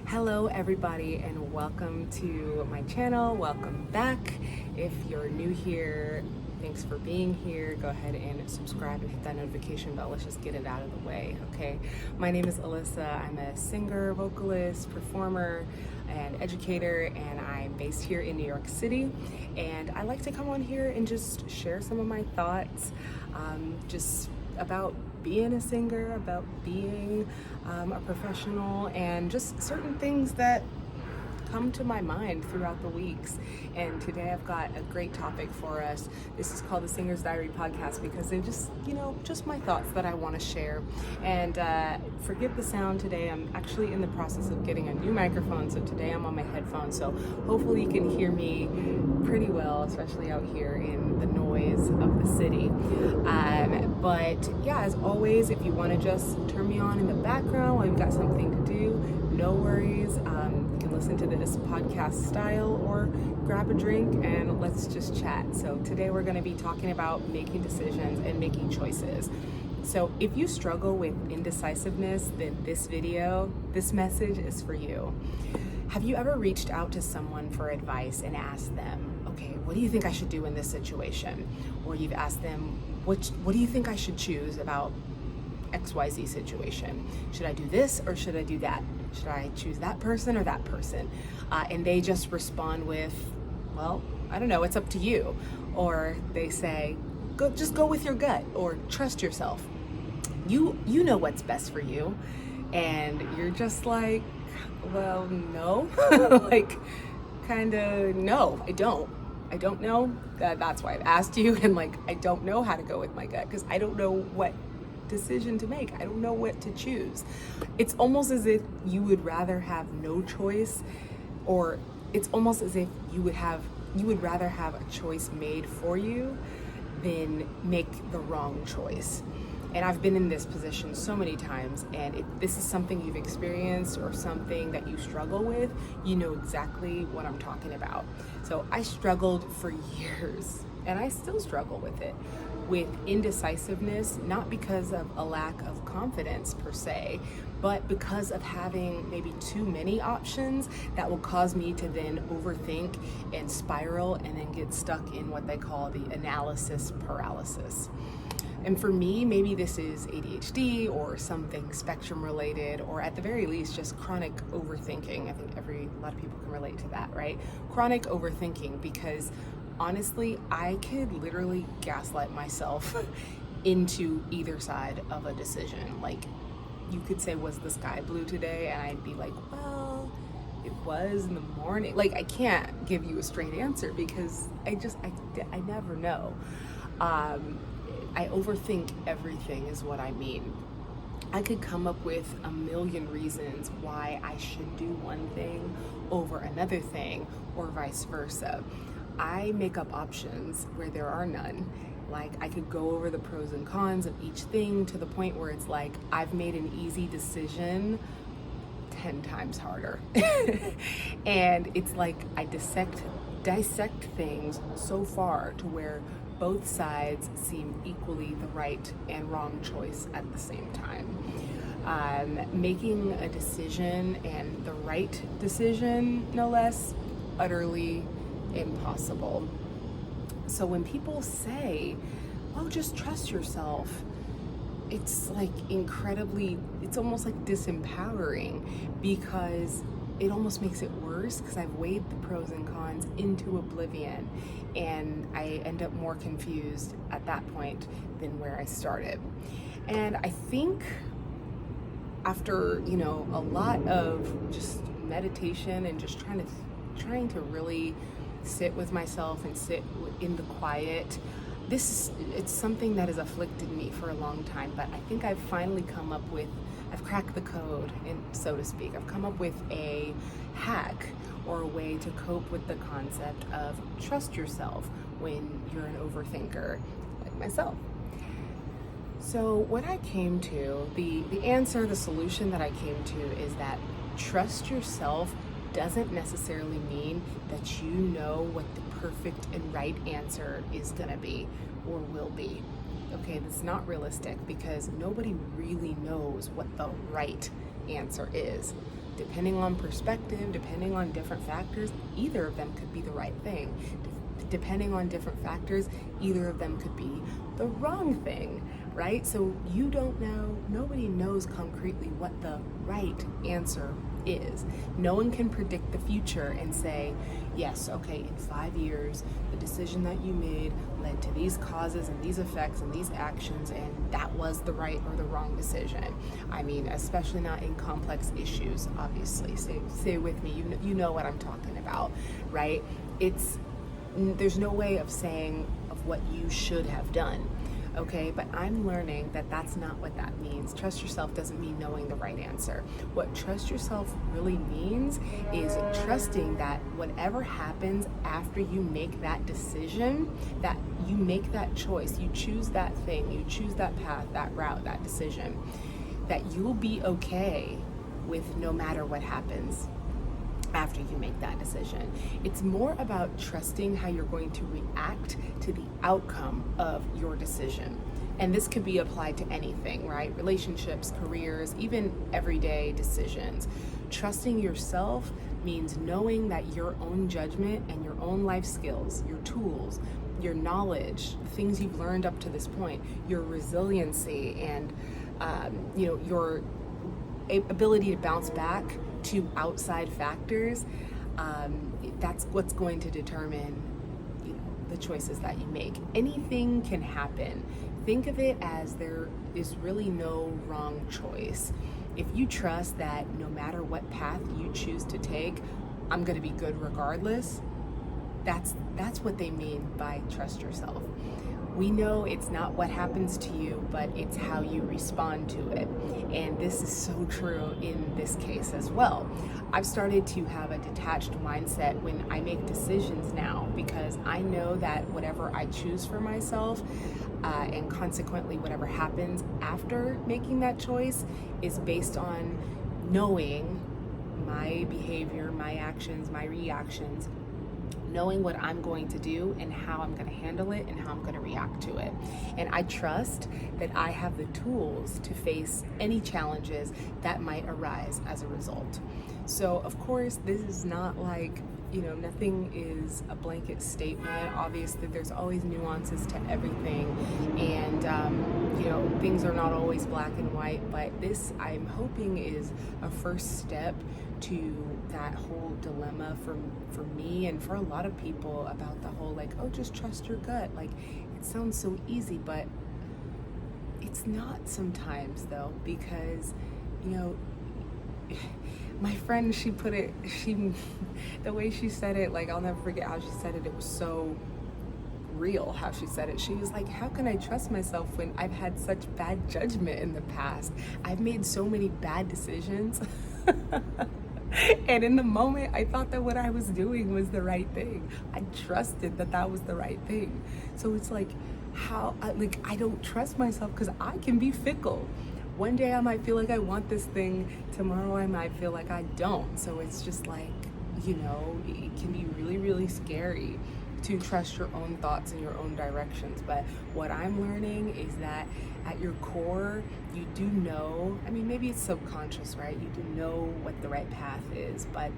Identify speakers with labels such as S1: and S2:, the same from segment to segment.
S1: Hello everybody and welcome to my channel. Welcome back. If you're new here, thanks for being here. Go ahead and subscribe and hit that notification bell. Let's just get it out of the way, okay? My name is Alyssa. I'm a singer, vocalist, performer, and educator, and I'm based here in New York City. And I like to come on here and just share some of my thoughts, just about being a singer, about being a professional, and just certain things that come to my mind throughout the weeks. And today I've got a great topic for us. This is called the Singer's Diary podcast because they're just my thoughts that I want to share. And forgive the sound today. I'm actually in the process of getting a new microphone, so today I'm on my headphones, so hopefully you can hear me pretty well, especially out here in the noise of the city. But yeah, as always, if you want to just turn me on in the background while you've got something to do, no worries. You can listen to this podcast style or grab a drink and let's just chat. So today we're going to be talking about making decisions and making choices. So if you struggle with indecisiveness, then this message is for you. Have you ever reached out to someone for advice and asked them, okay, what do you think I should do in this situation? Or you've asked them, what do you think I should choose about XYZ situation? Should I do this or should I do that? Should I choose that person or that person? And they just respond with, well, I don't know, it's up to you. Or they say, just go with your gut, or trust yourself. You know what's best for you. And you're just like, well, no. Like, kind of, no, I don't know. That's why I've asked you. And like, I don't know how to go with my gut because I don't know what decision to make. I don't know what to choose. It's almost as if you would rather have no choice, or it's almost as if you would rather have a choice made for you than make the wrong choice. And I've been in this position so many times, and if this is something you've experienced or something that you struggle with, you know exactly what I'm talking about. So I struggled for years, and I still struggle with it, with indecisiveness, not because of a lack of confidence per se, but because of having maybe too many options that will cause me to then overthink and spiral and then get stuck in what they call the analysis paralysis. And for me, maybe this is ADHD or something spectrum related, or at the very least, just chronic overthinking. I think a lot of people can relate to that, right? Chronic overthinking, because honestly, I could literally gaslight myself into either side of a decision. Like, you could say, was the sky blue today? And I'd be like, well, it was in the morning. Like, I can't give you a straight answer because I never know. I overthink everything is what I mean. I could come up with a million reasons why I should do one thing over another thing, or vice versa. I make up options where there are none. Like, I could go over the pros and cons of each thing to the point where it's like I've made an easy decision 10 times harder. And it's like I dissect things so far to where both sides seem equally the right and wrong choice at the same time. Making a decision, and the right decision, no less, utterly impossible. So when people say, oh, just trust yourself, it's like it's almost like disempowering, because it almost makes it worse because I've weighed the pros and cons into oblivion, and I end up more confused at that point than where I started. And I think after, a lot of just meditation and just trying to really sit with myself and sit in the quiet, it's something that has afflicted me for a long time, but I think I've finally I've cracked the code, and so to speak. I've come up with a hack or a way to cope with the concept of trust yourself when you're an overthinker like myself. So what I came to, the solution that I came to is that trust yourself doesn't necessarily mean that you know what the perfect and right answer is gonna be or will be. Okay, that's not realistic because nobody really knows what the right answer is. depending on perspective, depending on different factors, either of them could be the right thing. Depending on different factors, either of them could be the wrong thing, right? So you don't know, nobody knows concretely what the right answer is. No one can predict the future and say, yes, okay, in 5 years, the decision that you made led to these causes and these effects and these actions, and that was the right or the wrong decision. I mean, especially not in complex issues, obviously. Stay with me, you know what I'm talking about, right? There's no way of saying of what you should have done. Okay, but I'm learning that that's not what that means. Trust yourself doesn't mean knowing the right answer. What trust yourself really means is trusting that whatever happens after you make that decision, that you make that choice, you choose that thing, you choose that path, that route, that decision, that you'll be okay with no matter what happens after you make that decision. It's more about trusting how you're going to react to the outcome of your decision. And this could be applied to anything, right? Relationships, careers, even everyday decisions. Trusting yourself means knowing that your own judgment and your own life skills, your tools, your knowledge, the things you've learned up to this point, your resiliency, and your ability to bounce back to outside factors, that's what's going to determine the choices that you make. Anything can happen. Think of it as there is really no wrong choice. If you trust that no matter what path you choose to take, I'm going to be good regardless, that's what they mean by trust yourself. We know it's not what happens to you, but it's how you respond to it. And this is so true in this case as well. I've started to have a detached mindset when I make decisions now, because I know that whatever I choose for myself, and consequently whatever happens after making that choice, is based on knowing my behavior, my actions, my reactions, knowing what I'm going to do and how I'm going to handle it and how I'm going to react to it. And I trust that I have the tools to face any challenges that might arise as a result. So of course, this is not like, nothing is a blanket statement. Obviously, there's always nuances to everything. And, things are not always black and white, but this, I'm hoping, is a first step to that whole dilemma for me and for a lot of people about the whole, just trust your gut. It sounds so easy, but it's not sometimes, though, because, my friend, she put it, the way she said it, I'll never forget how she said it. It was so real how she said it. She was like, how can I trust myself when I've had such bad judgment in the past? I've made so many bad decisions. And in the moment, I thought that what I was doing was the right thing. I trusted that that was the right thing. So it's I don't trust myself because I can be fickle. One day I might feel like I want this thing. Tomorrow I might feel like I don't. So it's just it can be really, really scary to trust your own thoughts and your own directions. But what I'm learning is that at your core, you do know, maybe it's subconscious, right? You do know what the right path is, but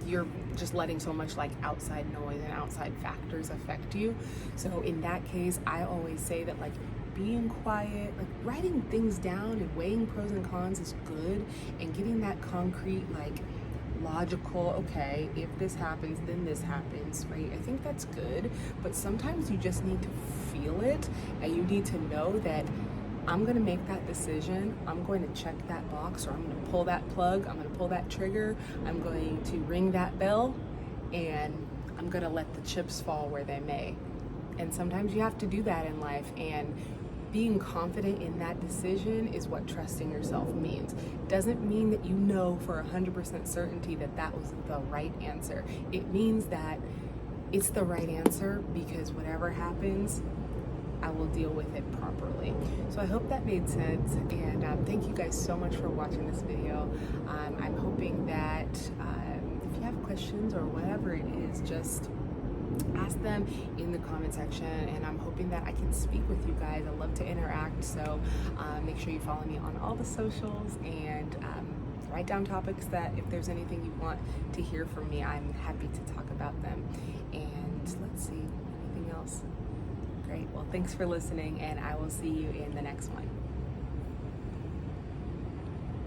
S1: you're just letting so much outside noise and outside factors affect you. So in that case, I always say that being quiet, writing things down and weighing pros and cons is good, and getting that concrete, logical, okay, if this happens, then this happens, right? I think that's good, but sometimes you just need to feel it, and you need to know that I'm going to make that decision, I'm going to check that box, or I'm going to pull that plug, I'm going to pull that trigger, I'm going to ring that bell, and I'm going to let the chips fall where they may. And sometimes you have to do that in life, and being confident in that decision is what trusting yourself means. Doesn't mean that you know for 100% certainty that that was the right answer. It means that it's the right answer because whatever happens, I will deal with it properly. So I hope that made sense, and thank you guys so much for watching this video. I'm hoping that if you have questions or whatever it is, just ask them in the comment section, and I'm hoping that I can speak with you guys. I love to interact, so make sure you follow me on all the socials, and write down topics that if there's anything you want to hear from me, I'm happy to talk about them. And let's see, anything else? Great. Well, thanks for listening, and I will see you in the next one.